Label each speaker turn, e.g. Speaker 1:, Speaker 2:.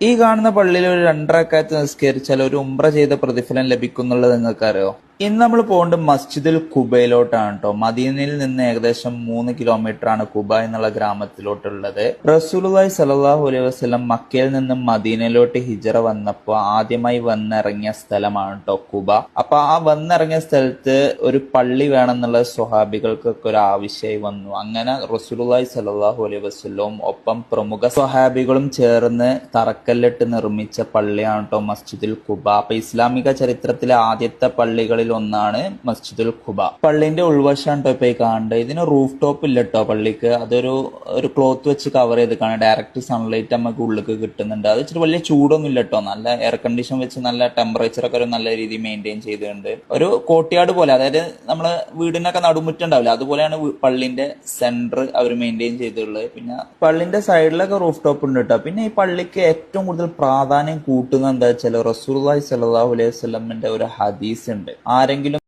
Speaker 1: ഈ കാണുന്ന പള്ളിയിൽ ഒരു 2 റക്അത്ത് നിസ്കരിച്ചാൽ ഒരു ഉംറ ചെയ്ത പ്രതിഫലം ലഭിക്കുന്നുള്ളത് നിങ്ങൾക്കറിയോ? ഇന്ന് നമ്മൾ പോകേണ്ടത് മസ്ജിദുൽ ഖുബയിലോട്ടാണ് കേട്ടോ. മദീനയിൽ നിന്ന് ഏകദേശം 3 കിലോമീറ്റർ ആണ് ഖുബ എന്നുള്ള ഗ്രാമത്തിലോട്ടുള്ളത്. റസൂലുള്ളാഹി സ്വല്ലല്ലാഹു അലൈഹി വസല്ലം മക്കയിൽ നിന്നും മദീനയിലോട്ട് ഹിജറ വന്നപ്പോൾ ആദ്യമായി വന്നിറങ്ങിയ സ്ഥലമാണ് കേട്ടോ ഖുബ. അപ്പൊ ആ വന്നിറങ്ങിയ സ്ഥലത്ത് ഒരു പള്ളി വേണമെന്നുള്ള സ്വഹാബികൾക്കൊക്കെ ഒരു ആവശ്യമായി വന്നു. അങ്ങനെ റസൂലുള്ളാഹി സ്വല്ലല്ലാഹു അലൈഹി വസല്ലവും ഒപ്പം പ്രമുഖ സ്വഹാബികളും ചേർന്ന് തറക്കല്ലിട്ട് നിർമ്മിച്ച പള്ളിയാണ് കേട്ടോ മസ്ജിദുൽ ഖുബ. അപ്പൊ ഇസ്ലാമിക ചരിത്രത്തിലെ ആദ്യത്തെ പള്ളികളിൽ ഒന്നാണ് മസ്ജിദുൽ ഖുബ. പള്ളിന്റെ ഉൾവശമാണ് കേട്ടോ ഇപ്പൊ ഈ കാണേണ്ടത്. ഇതിന് റൂഫ് ടോപ്പ് ഇല്ല കേട്ടോ പള്ളിക്ക്. അതൊരു ക്ലോത്ത് വെച്ച് കവർ ചെയ്ത് കാണാം. ഡയറക്റ്റ് സൺലൈറ്റ് നമുക്ക് ഉള്ളിലേക്ക് കിട്ടുന്നുണ്ട്. അത് ഇച്ചിരി വലിയ ചൂടൊന്നും ഇല്ല കേട്ടോ. നല്ല എയർ കണ്ടീഷൻ വെച്ച് നല്ല ടെമ്പറേച്ചർ ഒക്കെ ഒരു നല്ല രീതിയിൽ മെയിൻറ്റെയിൻ ചെയ്തിട്ടുണ്ട്. ഒരു കോർട്ട്യാർഡ് പോലെ, അതായത് നമ്മള് വീടിനൊക്കെ നടുമുറ്റുണ്ടാവില്ല, അതുപോലെയാണ് പള്ളിന്റെ സെന്റർ അവർ മെയിൻറ്റെയിൻ ചെയ്തിട്ടുള്ളത്. പിന്നെ പള്ളിന്റെ സൈഡിലൊക്കെ റൂഫ് ടോപ്പ് ഉണ്ട് കേട്ടോ. പിന്നെ ഈ പള്ളിക്ക് ഏറ്റവും കൂടുതൽ പ്രാധാന്യം കൂട്ടുന്നത് എന്താ വെച്ചാൽ റസൂലുള്ളാഹി സ്വല്ലല്ലാഹു അലൈഹി വസല്ലമിന്റെ ഒരു ഹദീസ് ഉണ്ട്. ആരെങ്കിലും